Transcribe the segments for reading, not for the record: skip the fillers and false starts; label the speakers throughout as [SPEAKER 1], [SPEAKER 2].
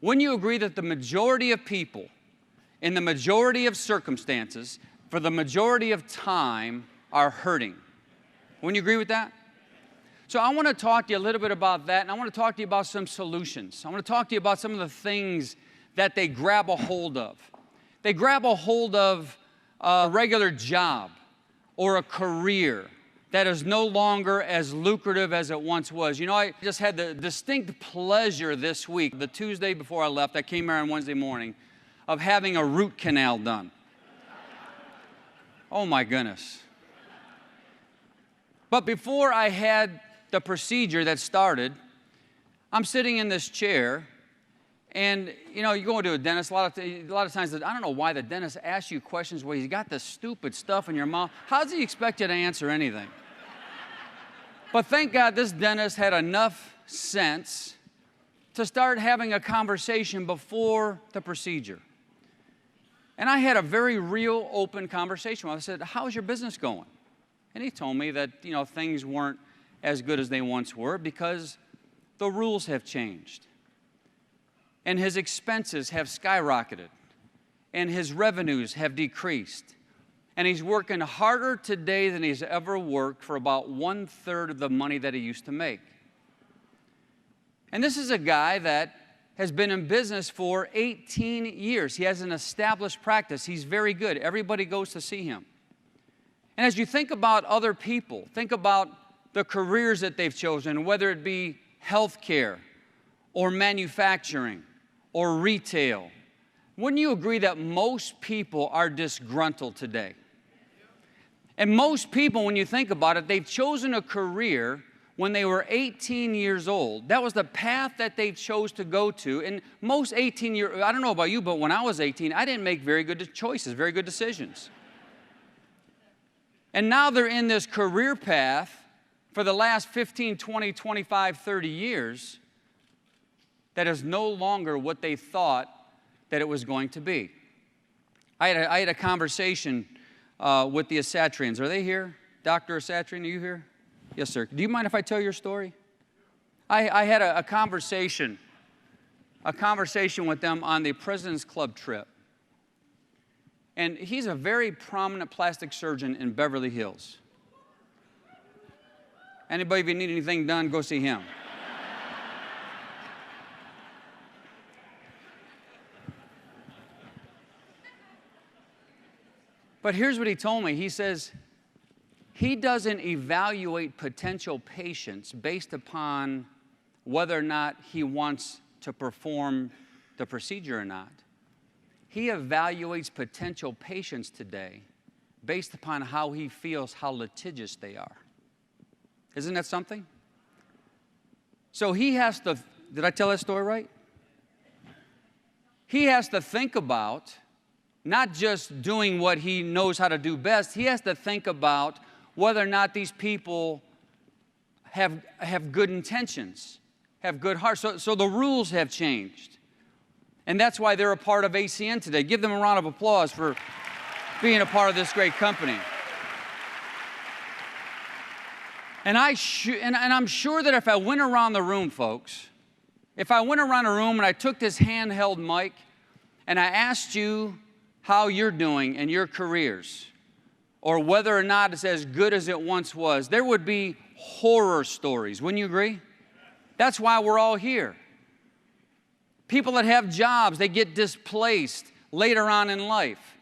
[SPEAKER 1] Wouldn't you agree that the majority of people, in the majority of circumstances, for the majority of time, are hurting? Wouldn't you agree with that? So I want to talk to you a little bit about that, and I want to talk to you about some solutions. I want to talk to you about some of the things that they grab a hold of. They grab a hold of a regular job or a career that is no longer as lucrative as it once was. You know, I just had the distinct pleasure this week, the Tuesday before I left, I came here on Wednesday morning, of having a root canal done. Oh my goodness. But before I had the procedure that started, I'm sitting in this chair, and you know, you go into a dentist, a lot of times, I don't know why the dentist asks you questions where you got this stupid stuff in your mouth. How does he expect you to answer anything? But thank God this dentist had enough sense to start having a conversation before the procedure. And I had a very real, open conversation. I said, how's your business going? And he told me that, you know, things weren't as good as they once were because the rules have changed. And his expenses have skyrocketed. And his revenues have decreased. And he's working harder today than he's ever worked for about 1/3 of the money that he used to make. And this is a guy that has been in business for 18 years. He has an established practice. He's very good. Everybody goes to see him. And as you think about other people, think about the careers that they've chosen, whether it be healthcare or manufacturing or retail. Wouldn't you agree that most people are disgruntled today? And most people, when you think about it, they've chosen a career when they were 18 years old. That was the path that they chose to go to. And most 18-year, I don't know about you, but when I was 18, I didn't make very good choices, very good decisions. And now they're in this career path for the last 15, 20, 25, 30 years that is no longer what they thought that it was going to be. I had a conversation with the Asatrians. Are they here? Dr. Asatrian, are you here? Yes, sir. Do you mind if I tell your story? I had a conversation with them on the President's Club trip. And he's a very prominent plastic surgeon in Beverly Hills. Anybody, if you need anything done, go see him. But here's what he told me. He says he doesn't evaluate potential patients based upon whether or not he wants to perform the procedure or not. He evaluates potential patients today based upon how he feels, how litigious they are. Isn't that something? So he has to, did I tell that story right? He has to think about not just doing what he knows how to do best, he has to think about whether or not these people have good intentions, have good hearts. So the rules have changed. And that's why they're a part of ACN today. Give them a round of applause for being a part of this great company. And I'm sure that if I went around the room, folks, if I went around a room and I took this handheld mic and I asked you how you're doing in your careers, or whether or not it's as good as it once was, there would be horror stories. Wouldn't you agree? That's why we're all here. People that have jobs, they get displaced later on in life.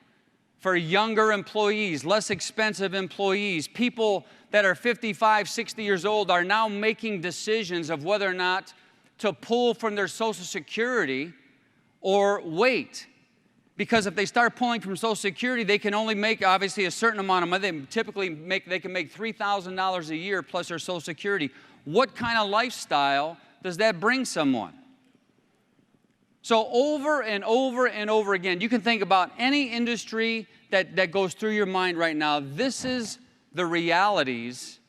[SPEAKER 1] For younger employees, less expensive employees, people that are 55, 60 years old are now making decisions of whether or not to pull from their Social Security or wait. Because if they start pulling from Social Security, they can only make, obviously, a certain amount of money. They can make $3,000 a year plus their Social Security. What kind of lifestyle does that bring someone? So over and over and over again, you can think about any industry that goes through your mind right now. This is the realities.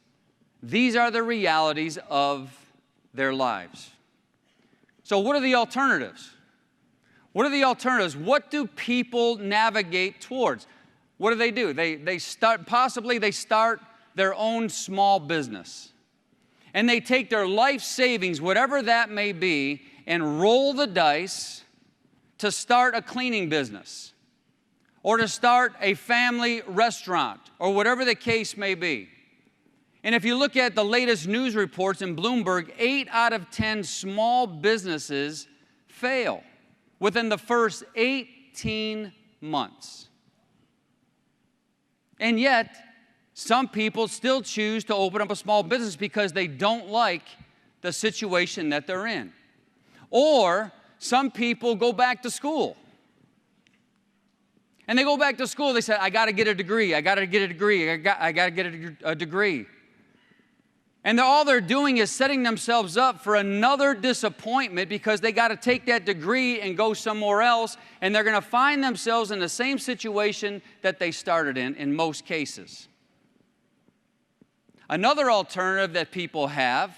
[SPEAKER 1] These are the realities of their lives. So what are the alternatives? What are the alternatives? What do people navigate towards? What do? They start their own small business. And they take their life savings, whatever that may be, and roll the dice to start a cleaning business or to start a family restaurant or whatever the case may be. And if you look at the latest news reports in Bloomberg, 8 out of 10 small businesses fail within the first 18 months. And yet, some people still choose to open up a small business because they don't like the situation that they're in. Or some people go back to school. And they go back to school, they say, I got to get a degree, I got to get a degree, I got to get a degree. And all they're doing is setting themselves up for another disappointment because they got to take that degree and go somewhere else, and they're going to find themselves in the same situation that they started in most cases. Another alternative that people have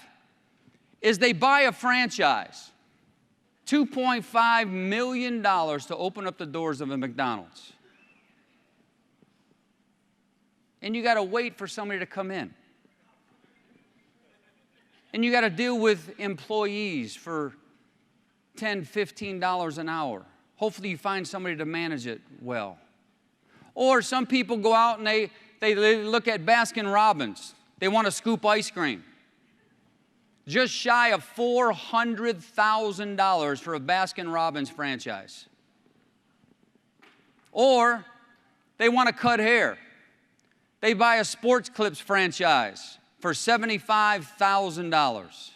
[SPEAKER 1] is they buy a franchise. $2.5 million to open up the doors of a McDonald's. And you got to wait for somebody to come in. And you got to deal with employees for $10, $15 an hour. Hopefully you find somebody to manage it well. Or some people go out and they look at Baskin-Robbins. They want to scoop ice cream. Just shy of $400,000 for a Baskin-Robbins franchise. Or they want to cut hair. They buy a Sports Clips franchise for $75,000.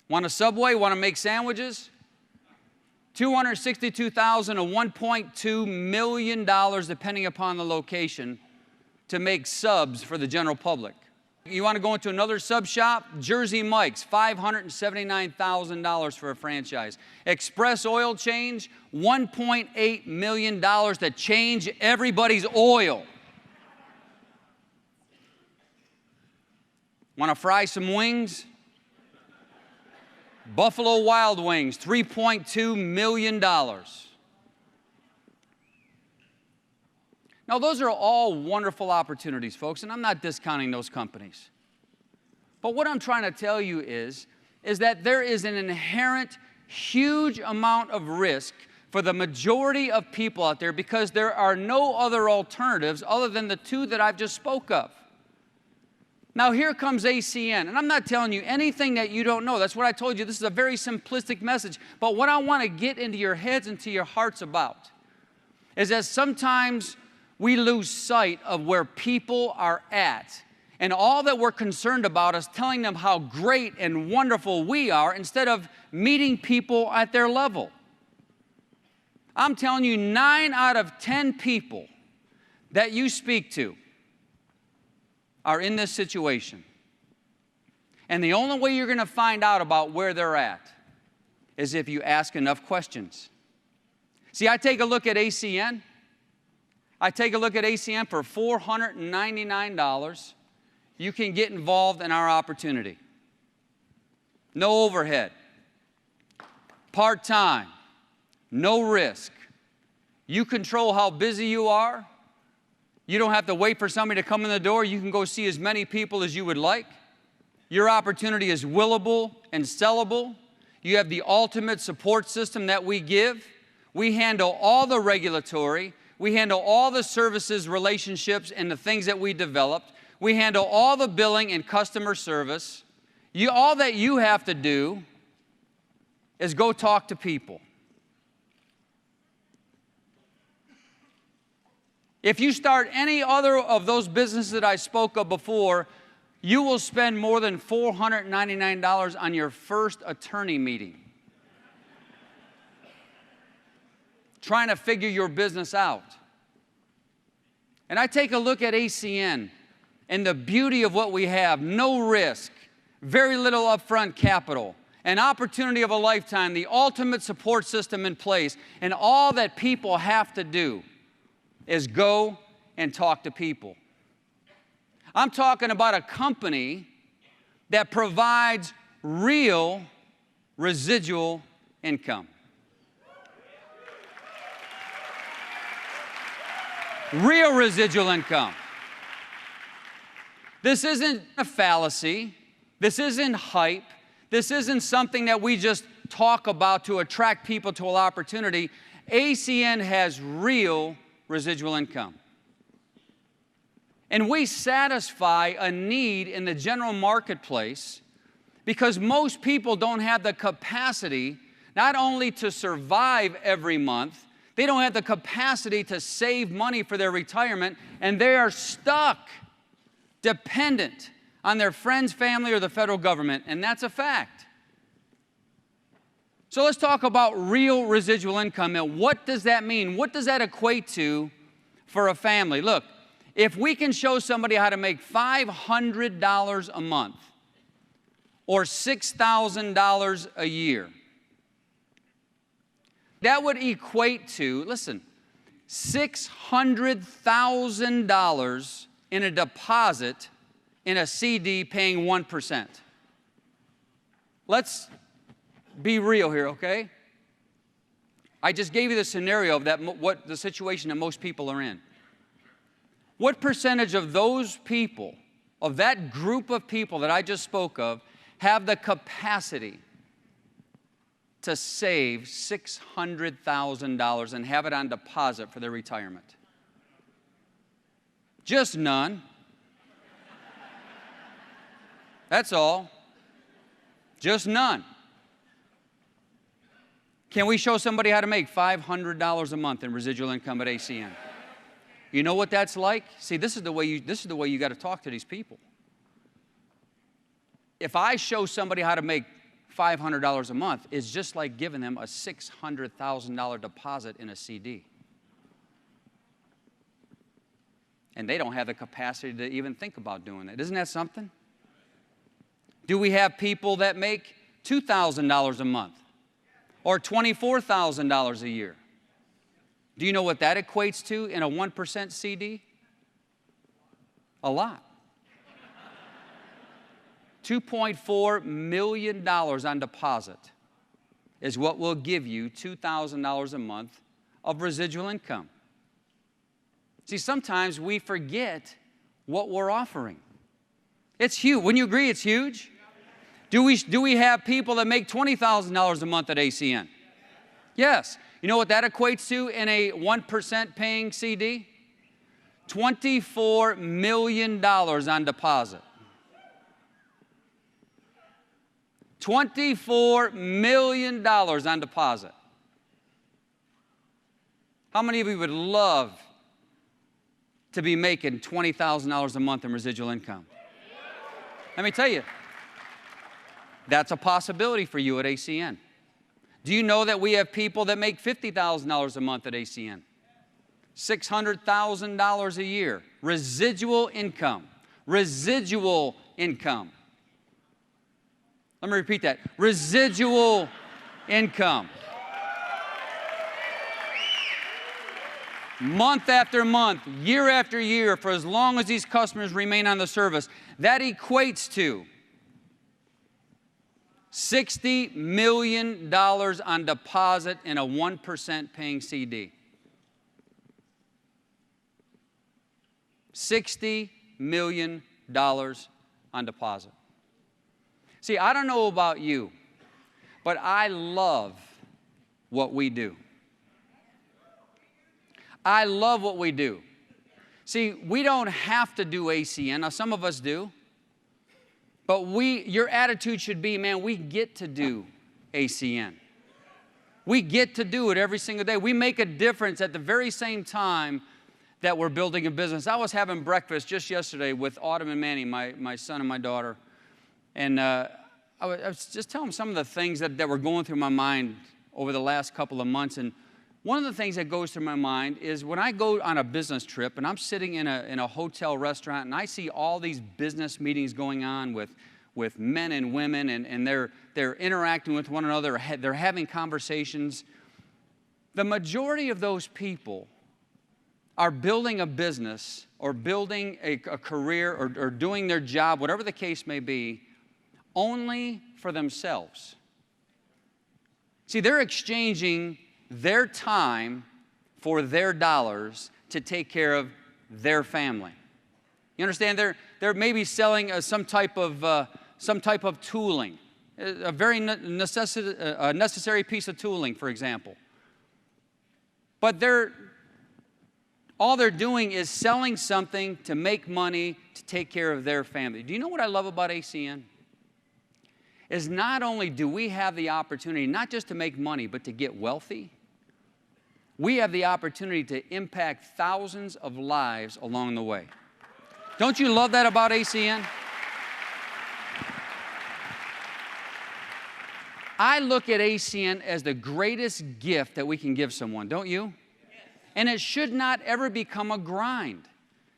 [SPEAKER 1] Want a Subway? Want to make sandwiches? $262,000 to $1.2 million, depending upon the location, to make subs for the general public. You want to go into another sub shop? Jersey Mike's, $579,000 for a franchise. Express Oil Change, $1.8 million to change everybody's oil. Want to fry some wings? Buffalo Wild Wings, $3.2 million. Now, those are all wonderful opportunities, folks, and I'm not discounting those companies. But what I'm trying to tell you is that there is an inherent huge amount of risk for the majority of people out there because there are no other alternatives other than the two that I've just spoke of. Now, here comes ACN, and I'm not telling you anything that you don't know. That's what I told you. This is a very simplistic message. But what I want to get into your heads and to your hearts about is that sometimes we lose sight of where people are at. And all that we're concerned about is telling them how great and wonderful we are instead of meeting people at their level. I'm telling you, 9 out of 10 people that you speak to are in this situation. And the only way you're going to find out about where they're at is if you ask enough questions. See, I take a look at ACN. I take a look at ACN for $499. You can get involved in our opportunity. No overhead. Part-time. No risk. You control how busy you are. You don't have to wait for somebody to come in the door. You can go see as many people as you would like. Your opportunity is willable and sellable. You have the ultimate support system that we give. We handle all the regulatory. We handle all the services, relationships, and the things that we developed. We handle all the billing and customer service. All that you have to do is go talk to people. If you start any other of those businesses that I spoke of before, you will spend more than $499 on your first attorney meeting, trying to figure your business out. And I take a look at ACN and the beauty of what we have: no risk, very little upfront capital, an opportunity of a lifetime, the ultimate support system in place, and all that people have to do is go and talk to people. I'm talking about a company that provides real residual income. Real residual income. This isn't a fallacy. This isn't hype. This isn't something that we just talk about to attract people to an opportunity. ACN has real residual income. And we satisfy a need in the general marketplace because most people don't have the capacity not only to survive every month, they don't have the capacity to save money for their retirement, and they are stuck, dependent on their friends, family, or the federal government, and that's a fact. So let's talk about real residual income. And what does that mean? What does that equate to for a family? Look, if we can show somebody how to make $500 a month or $6,000 a year, that would equate to, listen, $600,000 in a deposit in a CD paying 1%. Let's be real here, okay? I just gave you the scenario of what the situation that most people are in. What percentage of those people, of that group of people that I just spoke of, have the capacity to save $600,000 and have it on deposit for their retirement? Just none. That's all. Just none. Can we show somebody how to make $500 a month in residual income at ACN? You know what that's like? See, this is the way you got to talk to these people. If I show somebody how to make $500 a month, it's just like giving them a $600,000 deposit in a CD. And they don't have the capacity to even think about doing that. Isn't that something? Do we have people that make $2,000 a month or $24,000 a year? Do you know what that equates to in a 1% CD? A lot. $2.4 million on deposit is what will give you $2,000 a month of residual income. See, sometimes we forget what we're offering. It's huge. Wouldn't you agree it's huge? Do we have people that make $20,000 a month at ACN? Yes. You know what that equates to in a 1% paying CD? $24 million on deposit. $24 million on deposit. How many of you would love to be making $20,000 a month in residual income? Let me tell you, that's a possibility for you at ACN. Do you know that we have people that make $50,000 a month at ACN? $600,000 a year. Residual income. Residual income. Let me repeat that. Residual income. Month after month, year after year, for as long as these customers remain on the service, that equates to $60 million on deposit in a 1% paying CD. $60 million on deposit. See, I don't know about you, but I love what we do. I love what we do. See, we don't have to do ACN. Now, some of us do. But your attitude should be, man, we get to do ACN. We get to do it every single day. We make a difference at the very same time that we're building a business. I was having breakfast just yesterday with Adlam and Manny, my son and my daughter. And I was just telling them some of the things that were going through my mind over the last couple of months. And one of the things that goes through my mind is when I go on a business trip and I'm sitting in a hotel restaurant and I see all these business meetings going on with men and women and they're interacting with one another, they're having conversations. The majority of those people are building a business or building a career or doing their job, whatever the case may be, only for themselves. See, they're exchanging their time for their dollars to take care of their family. You understand? They're maybe selling some type of tooling, a very necessary piece of tooling, for example. But all they're doing is selling something to make money to take care of their family. Do you know what I love about ACN? Is not only do we have the opportunity not just to make money, but to get wealthy, we have the opportunity to impact thousands of lives along the way. Don't you love that about ACN? I look at ACN as the greatest gift that we can give someone, don't you? And it should not ever become a grind.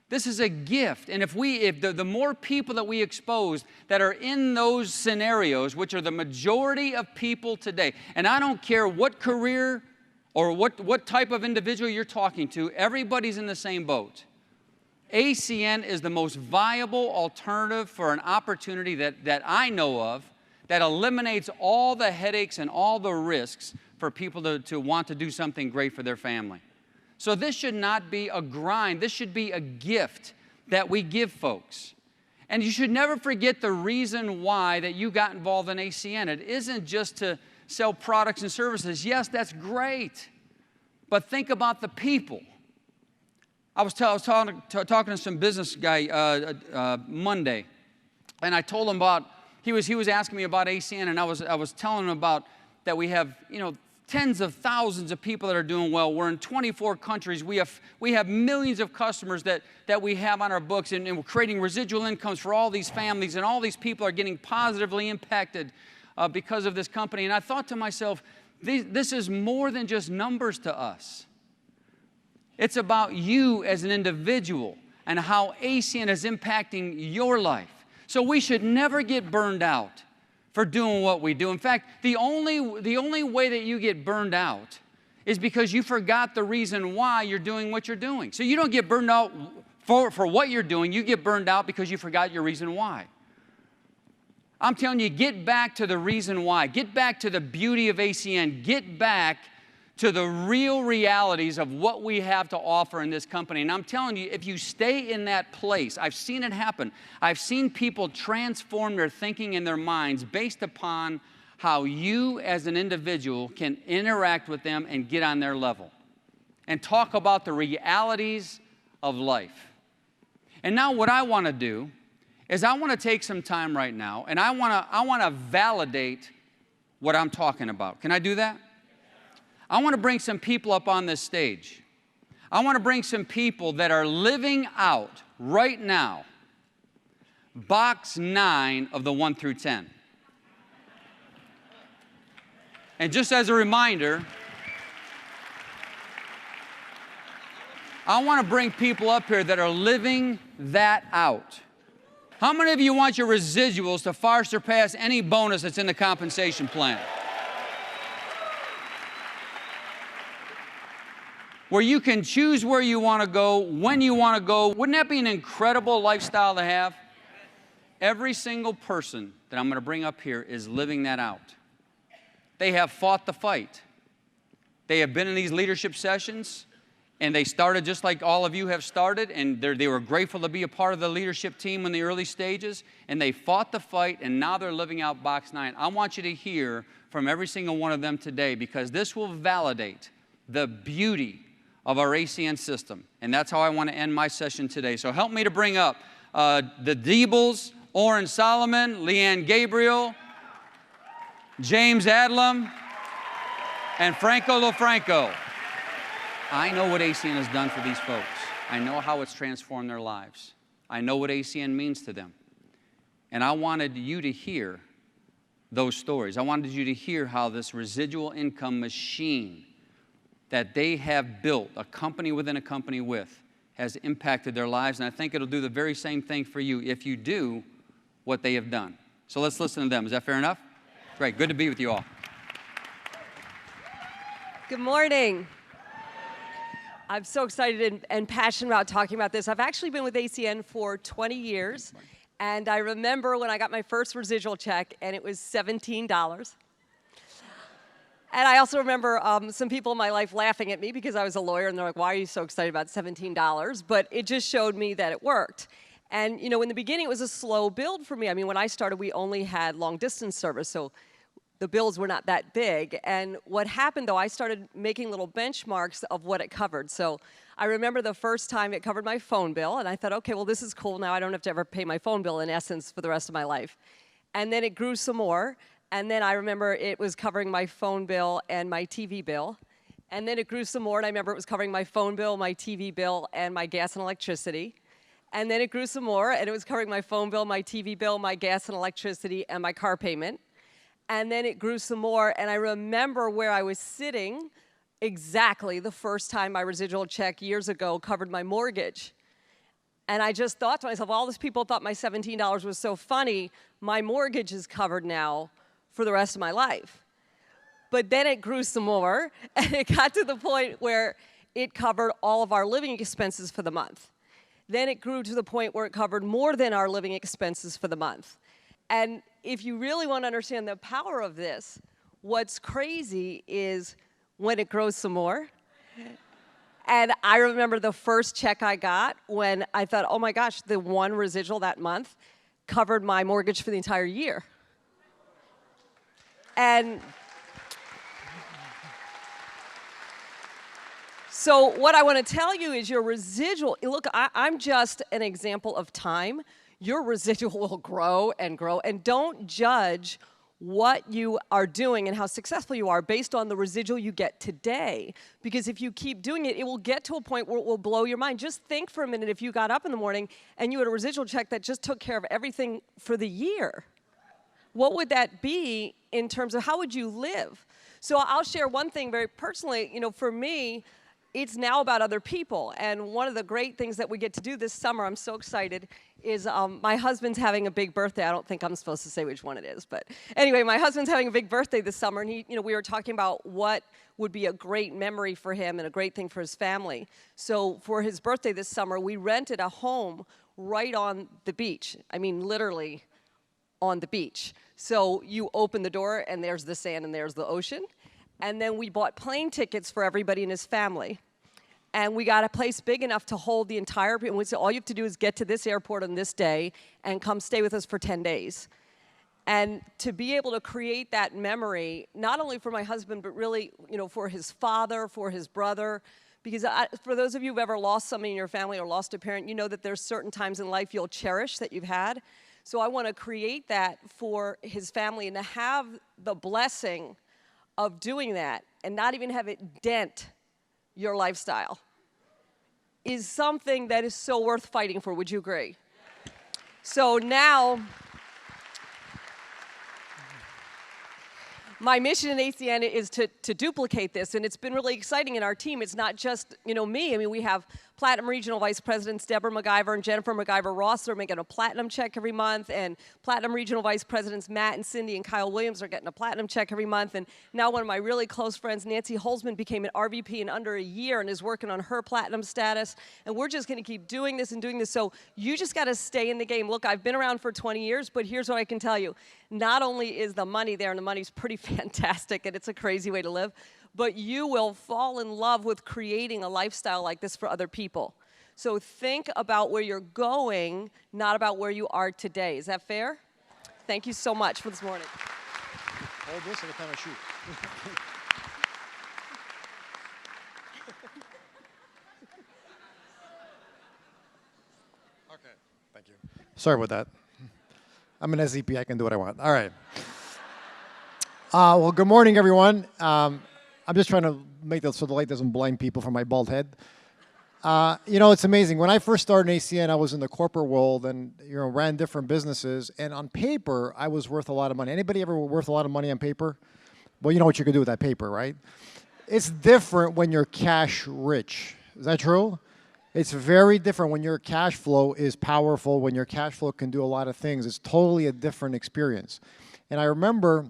[SPEAKER 1] This is a gift. And if the more people that we expose that are in those scenarios, which are the majority of people today, and I don't care what career or what type of individual you're talking to, everybody's in the same boat. ACN is the most viable alternative for an opportunity that I know of that eliminates all the headaches and all the risks for people to want to do something great for their family. So this should not be a grind. This should be a gift that we give folks. And you should never forget the reason why that you got involved in ACN. It isn't just to sell products and services. Yes, that's great. But think about the people. I was talking to some business guy Monday, and I told him about, he was asking me about ACN, and I was telling him about that we have, tens of thousands of people that are doing well. We're in 24 countries. We have millions of customers that we have on our books, and we're creating residual incomes for all these families, and all these people are getting positively impacted because of this company. And I thought to myself, this is more than just numbers to us. It's about you as an individual and how ACN is impacting your life. So we should never get burned out for doing what we do. In fact, the only way that you get burned out is because you forgot the reason why you're doing what you're doing. So you don't get burned out for what you're doing. You get burned out because you forgot your reason why. I'm telling you, get back to the reason why. Get back to the beauty of ACN. Get back to the real realities of what we have to offer in this company. And I'm telling you, if you stay in that place, I've seen it happen. I've seen people transform their thinking and their minds based upon how you as an individual can interact with them and get on their level and talk about the realities of life. And now what I want to do is I want to take some time right now, and I want to validate what I'm talking about. Can I do that? I want to bring some people up on this stage. I want to bring some people that are living out right now box 9 of the 1 through 10. And just as a reminder, I want to bring people up here that are living that out. How many of you want your residuals to far surpass any bonus that's in the compensation plan? Where you can choose where you want to go, when you want to go. Wouldn't that be an incredible lifestyle to have? Every single person that I'm going to bring up here is living that out. They have fought the fight. They have been in these leadership sessions, and they started just like all of you have started, and they were grateful to be a part of the leadership team in the early stages, and they fought the fight, and now they're living out box 9. I want you to hear from every single one of them today, because this will validate the beauty of our ACN system. And that's how I want to end my session today. So help me to bring up the Diebels, Oren Solomon, Leanne Gabriel, James Adlam, and Franco LaFranco. I know what ACN has done for these folks. I know how it's transformed their lives. I know what ACN means to them. And I wanted you to hear those stories. I wanted you to hear how this residual income machine that they have built, a company within a company with, has impacted their lives. And I think it'll do the very same thing for you if you do what they have done. So let's listen to them. Is that fair enough? Great. Good to be with you all.
[SPEAKER 2] Good morning. I'm so excited and passionate about talking about this. I've actually been with ACN for 20 years. And I remember when I got my first residual check, and it was $17. And I also remember some people in my life laughing at me because I was a lawyer, and they're like, why are you so excited about $17? But it just showed me that it worked. And in the beginning, it was a slow build for me. I mean, when I started, we only had long distance service, so the bills were not that big. And what happened, though, I started making little benchmarks of what it covered. So I remember the first time it covered my phone bill, and I thought, okay, well, this is cool. Now I don't have to ever pay my phone bill, in essence, for the rest of my life. And then it grew some more. And then I remember it was covering my phone bill and my TV bill. And then it grew some more, and I remember it was covering my phone bill, my TV bill, and my gas and electricity. And then it grew some more, and it was covering my phone bill, my TV bill, my gas and electricity, and my car payment. And then it grew some more, and I remember where I was sitting exactly the first time my residual check years ago covered my mortgage. And I just thought to myself, all these people thought my $17 was so funny, my mortgage is covered now for the rest of my life. But then it grew some more, and it got to the point where it covered all of our living expenses for the month. Then it grew to the point where it covered more than our living expenses for the month. And if you really want to understand the power of this, what's crazy is when it grows some more. And I remember the first check I got when I thought, oh my gosh, the one residual that month covered my mortgage for the entire year. And so what I want to tell you is your residual, look, I'm just an example of time. Your residual will grow, and don't judge what you are doing and how successful you are based on the residual you get today. Because if you keep doing it, it will get to a point where it will blow your mind. Just think for a minute if you got up in the morning and you had a residual check that just took care of everything for the year. What would that be in terms of how would you live? So I'll share one thing very personally. For me, it's now about other people. And one of the great things that we get to do this summer, I'm so excited, is my husband's having a big birthday. I don't think I'm supposed to say which one it is. But anyway, my husband's having a big birthday this summer. And we were talking about what would be a great memory for him and a great thing for his family. So for his birthday this summer, we rented a home right on the beach. I mean, literally on the beach. So you open the door, and there's the sand, and there's the ocean. And then we bought plane tickets for everybody in his family. And we got a place big enough to hold the entire, and we said, all you have to do is get to this airport on this day and come stay with us for 10 days. And to be able to create that memory, not only for my husband, but really, for his father, for his brother, because for those of you who've ever lost somebody in your family or lost a parent, you know that there's certain times in life you'll cherish that you've had. So I want to create that for his family, and to have the blessing of doing that and not even have it dent your lifestyle is something that is so worth fighting for. Would you agree? So now, my mission in ACN is to duplicate this, and it's been really exciting in our team. It's not just me. I mean, we have Platinum Regional Vice Presidents Deborah McGyver and Jennifer McGyver-Ross are making a platinum check every month, and Platinum Regional Vice Presidents Matt and Cindy and Kyle Williams are getting a platinum check every month. And now one of my really close friends, Nancy Holzman, became an RVP in under a year and is working on her platinum status. And we're just going to keep doing this and doing this. So you just got to stay in the game. Look, I've been around for 20 years, but here's what I can tell you. Not only is the money there, and the money's pretty fantastic, and it's a crazy way to live, but you will fall in love with creating a lifestyle like this for other people. So think about where you're going, not about where you are today. Is that fair? Thank you so much for this morning.
[SPEAKER 3] Hold this every time I shoot. Okay, thank you. Sorry about that. I'm an SVP, I can do what I want. All right. Well, good morning, everyone. I'm just trying to make this so the light doesn't blind people from my bald head. It's amazing. When I first started in ACN, I was in the corporate world and ran different businesses. And on paper, I was worth a lot of money. Anybody ever worth a lot of money on paper? Well, you know what you can do with that paper, right? It's different when you're cash rich. Is that true? It's very different when your cash flow is powerful, when your cash flow can do a lot of things. It's totally a different experience. And I remember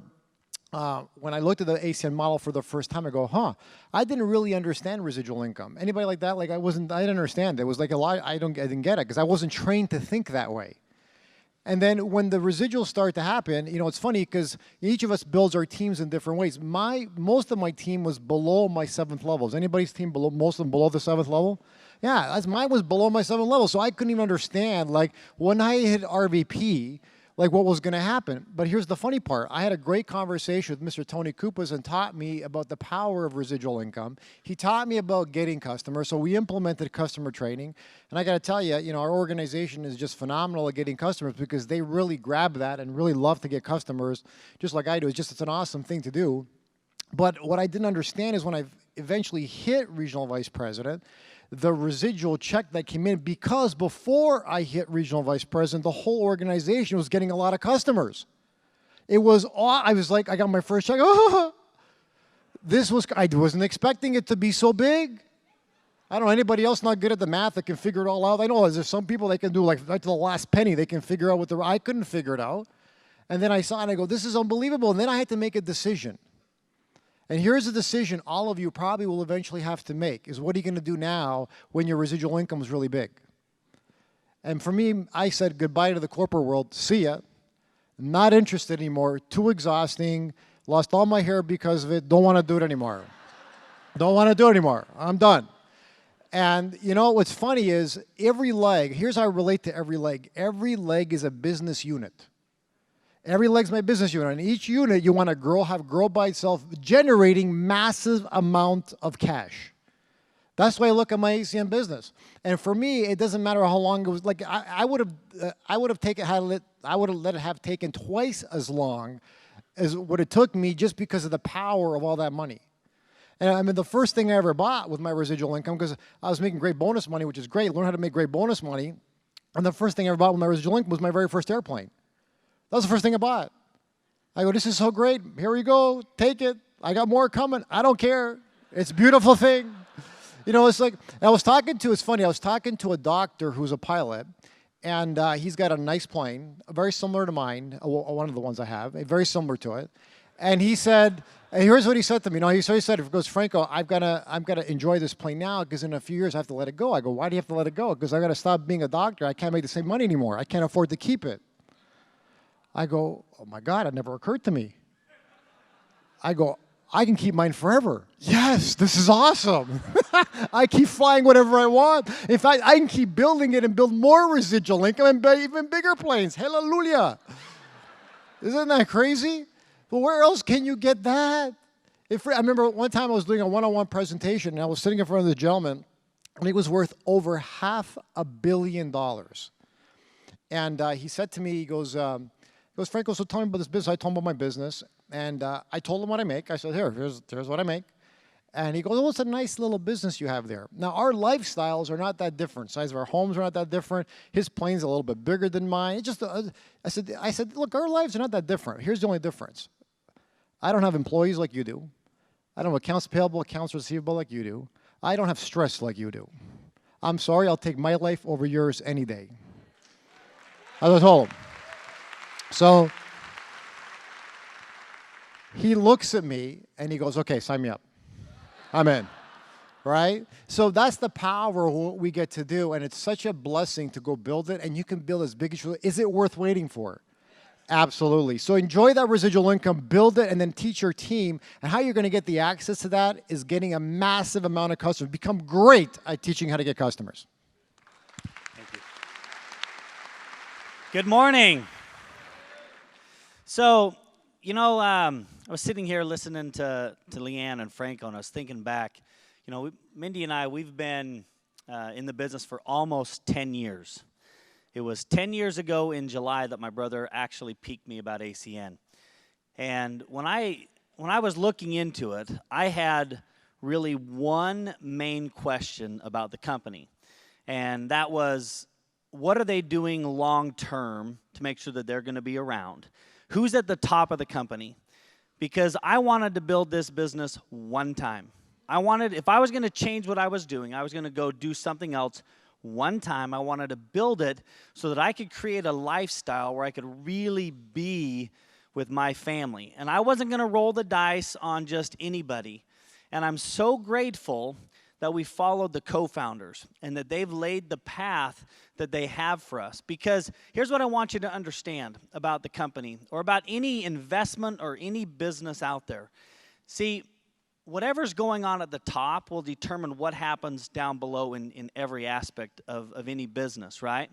[SPEAKER 3] when I looked at the ACN model for the first time, I go, I didn't really understand residual income. Anybody like that? Like I didn't understand. It was like a lot, I didn't get it because I wasn't trained to think that way. And then when the residuals start to happen, it's funny because each of us builds our teams in different ways. Most of my team was below my 7th level. Is anybody's team below, most of them below the 7th level? Yeah, mine was below my 7th level, so I couldn't even understand, like, when I hit RVP, like, what was going to happen. But here's the funny part. I had a great conversation with Mr. Tony Kupas and taught me about the power of residual income. He taught me about getting customers, so we implemented customer training. And I got to tell you, our organization is just phenomenal at getting customers because they really grab that and really love to get customers, just like I do. It's an awesome thing to do. But what I didn't understand is when I eventually hit regional vice president, the residual check that came in, because before I hit regional vice president, the whole organization was getting a lot of customers. I was like, I got my first check. Oh, I wasn't expecting it to be so big. I don't know, anybody else not good at the math that can figure it all out? I know there's some people that can do like right to the last penny, they can figure out I couldn't figure it out. And then I saw it and I go, this is unbelievable. And then I had to make a decision. And here's a decision all of you probably will eventually have to make, is what are you going to do now when your residual income is really big? And for me, I said goodbye to the corporate world. See ya. Not interested anymore. Too exhausting. Lost all my hair because of it. Don't want to do it anymore. Don't want to do it anymore. I'm done. And what's funny is every leg, here's how I relate to every leg. Every leg is a business unit. Every leg's my business unit. And each unit you want to grow by itself, generating massive amount of cash. That's the way I look at my ACN business. And for me, it doesn't matter how long it was. Like I would have let it have taken twice as long as what it took me just because of the power of all that money. And I mean, the first thing I ever bought with my residual income, because I was making great bonus money, which is great, learn how to make great bonus money. And the first thing I ever bought with my residual income was my very first airplane. That was the first thing I bought. I go, this is so great. Here we go. Take it. I got more coming. I don't care. It's a beautiful thing. It's like, it's funny, I was talking to a doctor who's a pilot, and he's got a nice plane, very similar to mine, one of the ones I have, very similar to it. And he said, and here's what he said to me. He said, he goes, Franco, I've got to enjoy this plane now because in a few years I have to let it go. I go, why do you have to let it go? Because I got to stop being a doctor. I can't make the same money anymore. I can't afford to keep it. I go, oh my God, it never occurred to me. I go, I can keep mine forever. Yes, this is awesome. I keep flying whatever I want. In fact, I can keep building it and build more residual income and buy even bigger planes. Hallelujah. Isn't that crazy? But where else can you get that? I remember one time I was doing a one-on-one presentation and I was sitting in front of the gentleman and he was worth over $500 million. And he said to me, he goes, Franco, so tell me about this business. I told him about my business, and I told him what I make. I said, here's what I make. And he goes, oh, it's a nice little business you have there. Now, our lifestyles are not that different. Size of our homes are not that different. His plane's a little bit bigger than mine. I said, look, our lives are not that different. Here's the only difference. I don't have employees like you do. I don't have accounts payable, accounts receivable like you do. I don't have stress like you do. I'm sorry, I'll take my life over yours any day. As I told him. So he looks at me and he goes, okay, sign me up. I'm in, right? So that's the power of what we get to do, and it's such a blessing to go build it, and you can build as big as you. Is it worth waiting for? Absolutely. So enjoy that residual income, build it, and then teach your team. And how you're going to get the access to that is getting a massive amount of customers. Become great at teaching how to get customers.
[SPEAKER 4] Thank you. Good morning. So, I was sitting here listening to Leanne and Franco, and I was thinking back. Mindy and I, we've been in the business for almost 10 years. It was 10 years ago in July that my brother actually piqued me about ACN. And when I was looking into it, I had really one main question about the company. And that was, what are they doing long term to make sure that they're going to be around? Who's at the top of the company? Because I wanted to build this business one time. If I was going to change what I was doing, I was going to go do something else one time. I wanted to build it so that I could create a lifestyle where I could really be with my family. And I wasn't going to roll the dice on just anybody. And I'm so grateful that we followed the co-founders and that they've laid the path that they have for us. Because here's what I want you to understand about the company or about any investment or any business out there. See, whatever's going on at the top will determine what happens down below in every aspect of any business, right?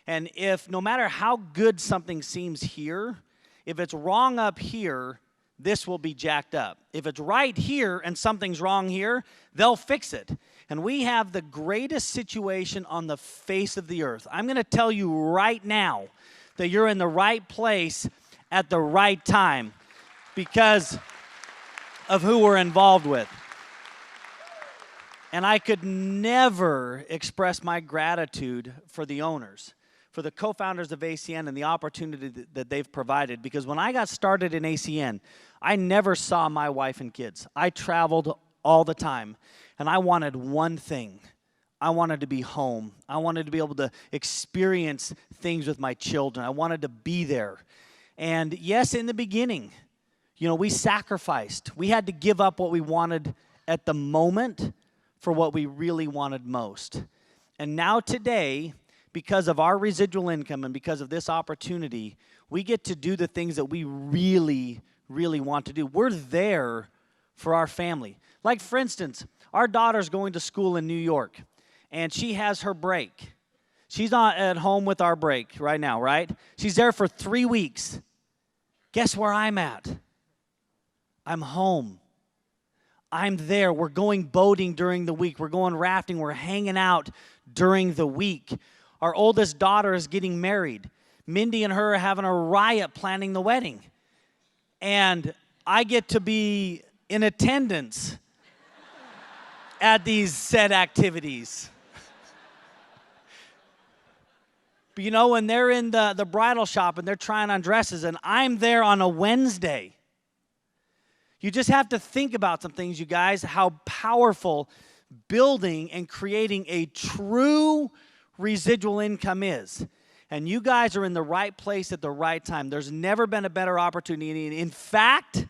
[SPEAKER 4] And if no matter how good something seems here, if it's wrong up here, this will be jacked up. If it's right here and something's wrong here, they'll fix it. And we have the greatest situation on the face of the earth. I'm going to tell you right now that you're in the right place at the right time because of who we're involved with. And I could never express my gratitude for the owners, for the co-founders of ACN and the opportunity that they've provided. Because when I got started in ACN, I never saw my wife and kids. I traveled all the time, and I wanted one thing. I wanted to be home. I wanted to be able to experience things with my children. I wanted to be there. And yes, in the beginning, we sacrificed. We had to give up what we wanted at the moment for what we really wanted most. And now today, because of our residual income and because of this opportunity, we get to do the things that we really, really want to do. We're there for our family. Like, for instance, our daughter's going to school in New York, and she has her break. She's not at home with our break right now, right? She's there for 3 weeks. Guess where I'm at? I'm home. I'm there. We're going boating during the week. We're going rafting. We're hanging out during the week. Our oldest daughter is getting married. Mindy and her are having a riot planning the wedding. And I get to be in attendance at these said activities. But when they're in the bridal shop and they're trying on dresses and I'm there on a Wednesday, you just have to think about some things, you guys, how powerful building and creating a true residual income is. And you guys are in the right place at the right time. There's never been a better opportunity. In fact,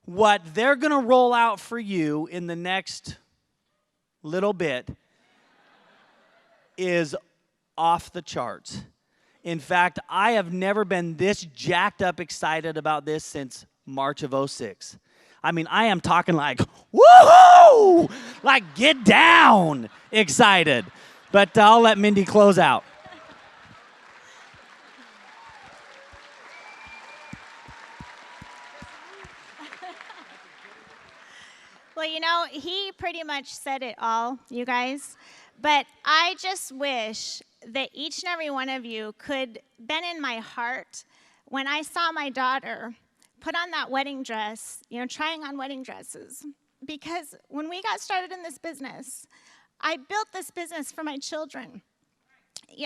[SPEAKER 4] what they're going to roll out for you in the next little bit is off the charts. In fact, I have never been this jacked up excited about this since March of 06. I mean, I am talking like, woohoo! Like, get down excited. But I'll let Mindy close out.
[SPEAKER 5] Well, he pretty much said it all, you guys. But I just wish that each and every one of you could been in my heart when I saw my daughter put on that wedding dress, trying on wedding dresses. Because when we got started in this business, I built this business for my children.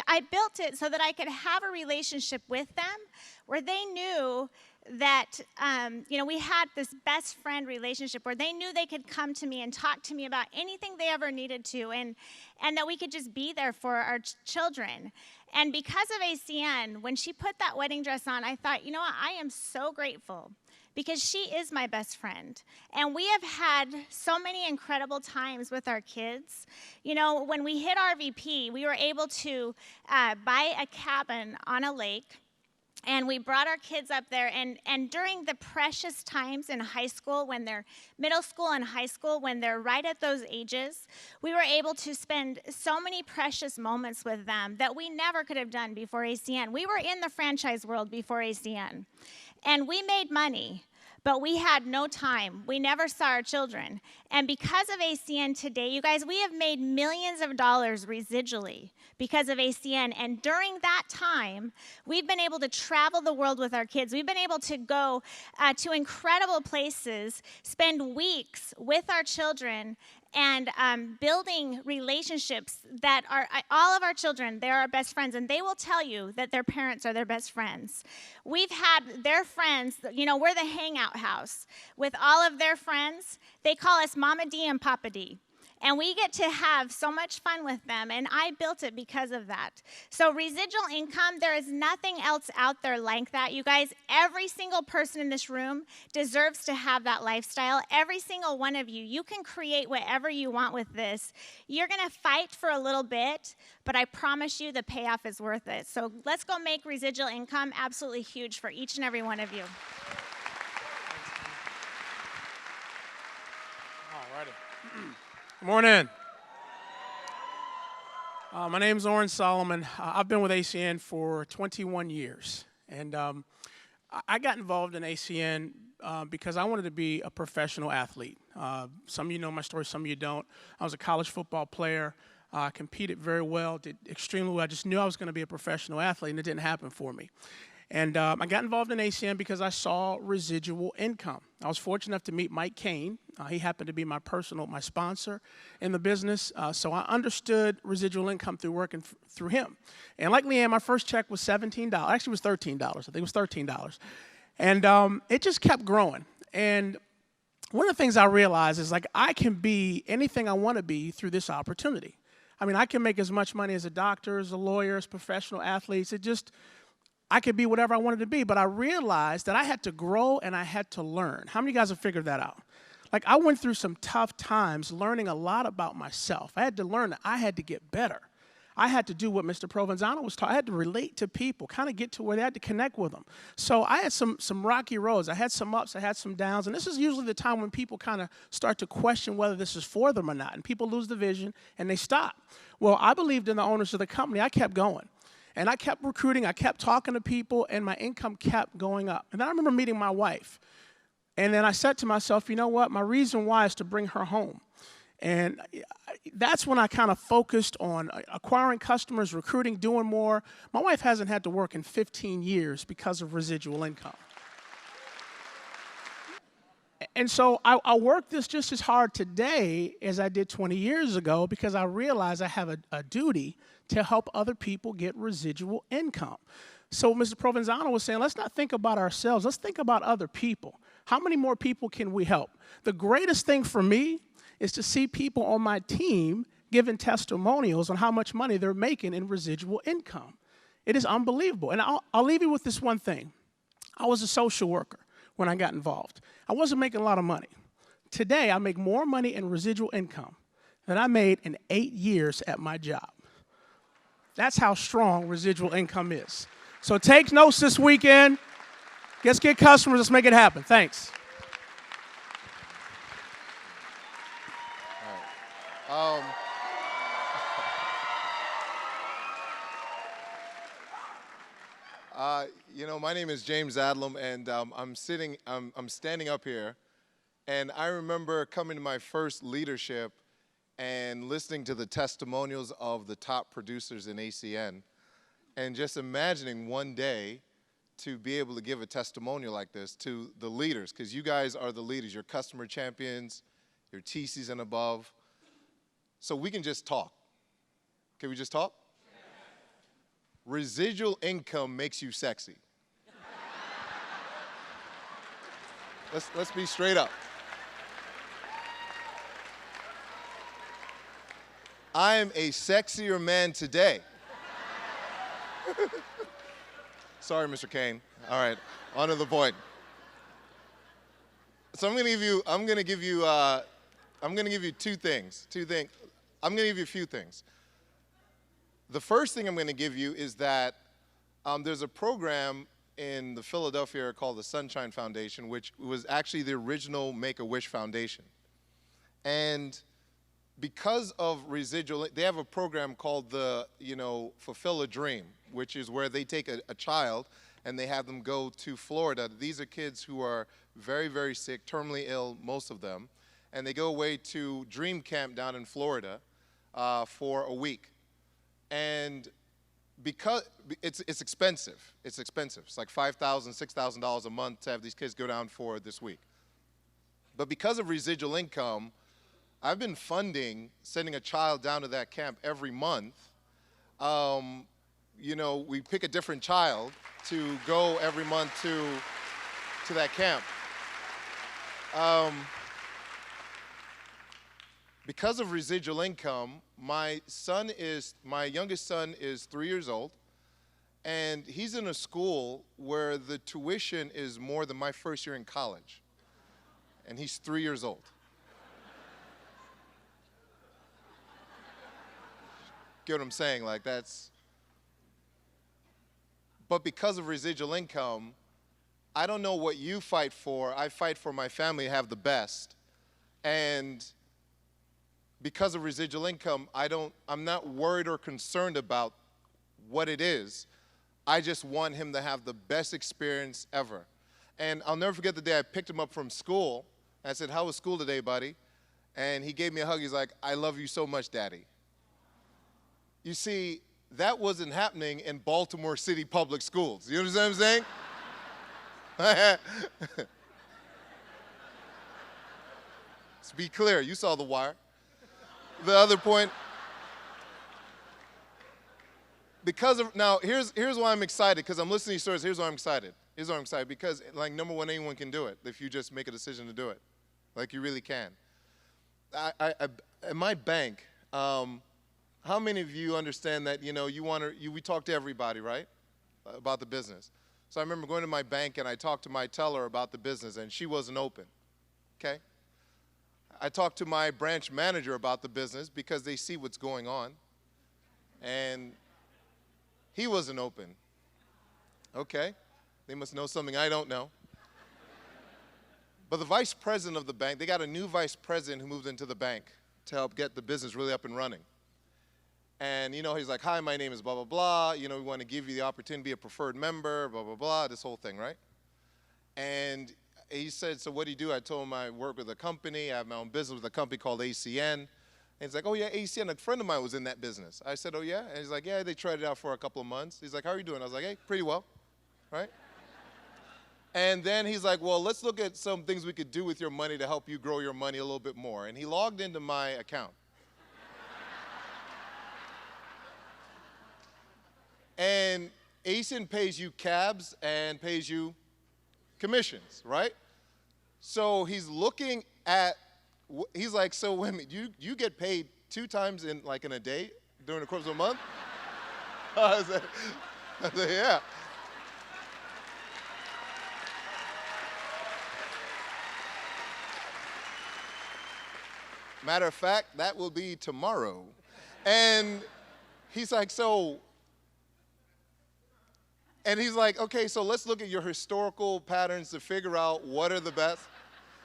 [SPEAKER 5] I built it so that I could have a relationship with them where they knew that, we had this best friend relationship where they knew they could come to me and talk to me about anything they ever needed to, and that we could just be there for our children. And because of ACN, when she put that wedding dress on, I thought, you know what, I am so grateful because she is my best friend. And we have had so many incredible times with our kids. When we hit RVP, we were able to buy a cabin on a lake. And we brought our kids up there, and during the precious times in high school, when they're middle school and high school, when they're right at those ages, we were able to spend so many precious moments with them that we never could have done before ACN. We were in the franchise world before ACN, and we made money, but we had no time. We never saw our children. And because of ACN today, you guys, we have made millions of dollars residually because of ACN. And during that time, we've been able to travel the world with our kids. We've been able to go to incredible places, spend weeks with our children, and building relationships that are, all of our children, they're our best friends, and they will tell you that their parents are their best friends. We've had their friends, we're the hangout house with all of their friends. They call us Mama D and Papa D. And we get to have so much fun with them, and I built it because of that. So residual income, there is nothing else out there like that. You guys, every single person in this room deserves to have that lifestyle. Every single one of you, you can create whatever you want with this. You're going to fight for a little bit, but I promise you the payoff is worth it. So let's go make residual income absolutely huge for each and every one of you.
[SPEAKER 6] All righty. Good morning. My name is Oren Solomon. I've been with ACN for 21 years. And I got involved in ACN because I wanted to be a professional athlete. Some of you know my story, some of you don't. I was a college football player. Competed very well, did extremely well. I just knew I was going to be a professional athlete, and it didn't happen for me. And I got involved in ACN because I saw residual income. I was fortunate enough to meet Mike Kane. He happened to be my sponsor in the business. So I understood residual income through working through him. And like Leanne, my first check was $17. Actually, it was $13. I think it was $13. And it just kept growing. And one of the things I realized is, like, I can be anything I want to be through this opportunity. I mean, I can make as much money as a doctor, as a lawyer, as professional athletes. I could be whatever I wanted to be, but I realized that I had to grow and I had to learn. How many of you guys have figured that out? Like, I went through some tough times learning a lot about myself. I had to learn that I had to get better. I had to do what Mr. Provenzano was taught. I had to relate to people, kind of get to where they had to connect with them. So I had some rocky roads. I had some ups, I had some downs, and this is usually the time when people kind of start to question whether this is for them or not, and people lose the vision and they stop. Well, I believed in the owners of the company. I kept going. And I kept recruiting, I kept talking to people, and my income kept going up. And then I remember meeting my wife. And then I said to myself, you know what? My reason why is to bring her home. And that's when I kind of focused on acquiring customers, recruiting, doing more. My wife hasn't had to work in 15 years because of residual income. And so I work this just as hard today as I did 20 years ago because I realize I have a duty to help other people get residual income. So Mr. Provenzano was saying, let's not think about ourselves. Let's think about other people. How many more people can we help? The greatest thing for me is to see people on my team giving testimonials on how much money they're making in residual income. It is unbelievable. And I'll leave you with this one thing. I was a social worker when I got involved. I wasn't making a lot of money. Today, I make more money in residual income than I made in 8 years at my job. That's how strong residual income is. So take notes this weekend. Let's get customers. Let's make it happen. Thanks.
[SPEAKER 7] All right. My name is James Adlam, and I'm standing up here, and I remember coming to my first leadership and listening to the testimonials of the top producers in ACN, and just imagining one day to be able to give a testimonial like this to the leaders, because you guys are the leaders. You're customer champions, you're TCs and above. So we can just talk. Can we just talk? Residual income makes you sexy. Let's be straight up. I am a sexier man today. Sorry, Mr. Kane. All right, on to the point. So I'm gonna give you two things. I'm gonna give you a few things. The first thing I'm gonna give you is that there's a program in the Philadelphia area called the Sunshine Foundation, which was actually the original Make-A-Wish Foundation. And because of residual, they have a program called the, Fulfill a Dream, which is where they take a child and they have them go to Florida. These are kids who are very, very sick, terminally ill, most of them. And they go away to Dream Camp down in Florida for a week. And because it's expensive. It's expensive. It's like $5,000, $6,000 a month to have these kids go down for this week. But because of residual income, I've been funding sending a child down to that camp every month. We pick a different child to go every month to that camp. because of residual income, my youngest son is 3 years old, and he's in a school where the tuition is more than my first year in college, and he's 3 years old. Get what I'm saying? Like, that's. But because of residual income, I don't know what you fight for. I fight for my family to have the best. And because of residual income, I'm not worried or concerned about what it is. I just want him to have the best experience ever. And I'll never forget the day I picked him up from school. I said, "How was school today, buddy?" And he gave me a hug. He's like, "I love you so much, Daddy." You see, that wasn't happening in Baltimore City public schools. You understand what I'm saying? Let's be clear. You saw The Wire. The other point, now here's why I'm excited, because I'm listening to these stories. Here's why I'm excited. Because, like, number one, anyone can do it if you just make a decision to do it. Like, you really can. At my bank, how many of you understand that, we talk to everybody, right, about the business? So I remember going to my bank and I talked to my teller about the business, and she wasn't open, okay? I talked to my branch manager about the business because they see what's going on, and he wasn't open. Okay, they must know something I don't know. But the vice president of the bank, they got a new vice president who moved into the bank to help get the business really up and running. And, he's like, "Hi, my name is blah, blah, blah. We want to give you the opportunity to be a preferred member, blah, blah, blah," this whole thing, right? And he said, "So what do you do?" I told him I work with a company. I have my own business with a company called ACN. And he's like, "Oh, yeah, ACN. A friend of mine was in that business." I said, "Oh, yeah?" And he's like, "Yeah, they tried it out for a couple of months." He's like, "How are you doing?" I was like, "Hey, pretty well," right? And then he's like, "Well, let's look at some things we could do with your money to help you grow your money a little bit more." And he logged into my account. And ACN pays you cabs and pays you commissions, right? So he's looking at, he's like, "So wait a minute, you get paid 2 times in a day during the course of a month?" I said, "Yeah." Matter of fact, that will be tomorrow. And he's like, and he's like, "Okay, so let's look at your historical patterns to figure out what are the best."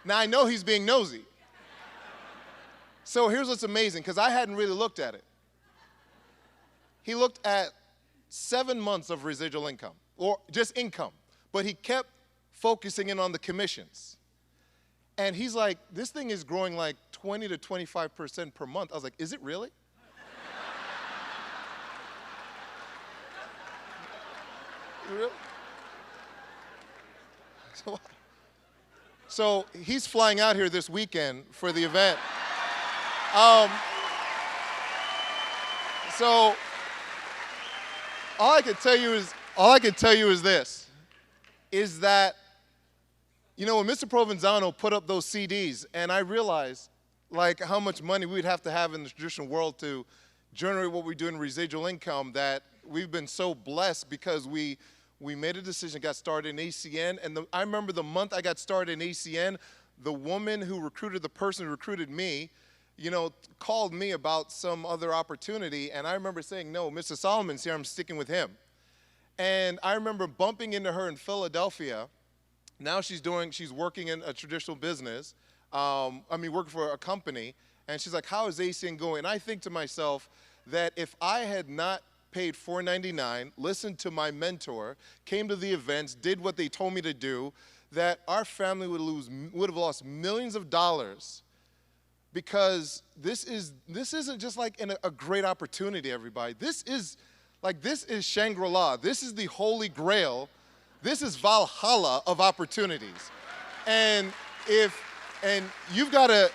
[SPEAKER 7] Now, I know he's being nosy. So here's what's amazing, because I hadn't really looked at it. He looked at 7 months of residual income, or just income, but he kept focusing in on the commissions. And he's like, "This thing is growing like 20 to 25% per month." I was like, "Is it really?" Really? So he's flying out here this weekend for the event. So all I can tell you is this, is that, when Mr. Provenzano put up those CDs, and I realized how much money we'd have to have in the traditional world to generate what we do in residual income, that we've been so blessed because we made a decision, got started in ACN, and I remember the month I got started in ACN, the woman who recruited the person who recruited me, called me about some other opportunity, and I remember saying, "No, Mr. Solomon's here, I'm sticking with him." And I remember bumping into her in Philadelphia. Now she's working in a traditional business, working for a company, and she's like, "How is ACN going?" And I think to myself that if I had not paid $4.99, listened to my mentor, came to the events, did what they told me to do, that our family would have lost millions of dollars, because this isn't just a great opportunity, everybody. This is Shangri-La. This is the Holy Grail. This is Valhalla of opportunities. And you've got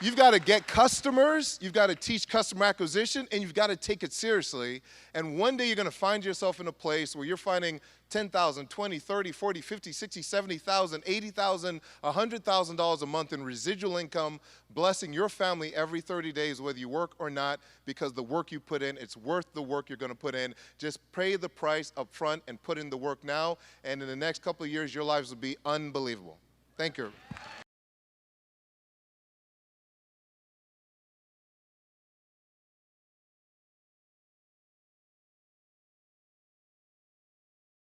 [SPEAKER 7] You've got to get customers, you've got to teach customer acquisition, and you've got to take it seriously. And one day you're going to find yourself in a place where you're finding $10,000, $20,000, $30,000, $40,000, $50,000, $60,000, $70,000, $80,000, $100,000 a month in residual income, blessing your family every 30 days, whether you work or not, because the work you put in, it's worth the work you're going to put in. Just pay the price up front and put in the work now, and in the next couple of years, your lives will be unbelievable. Thank you.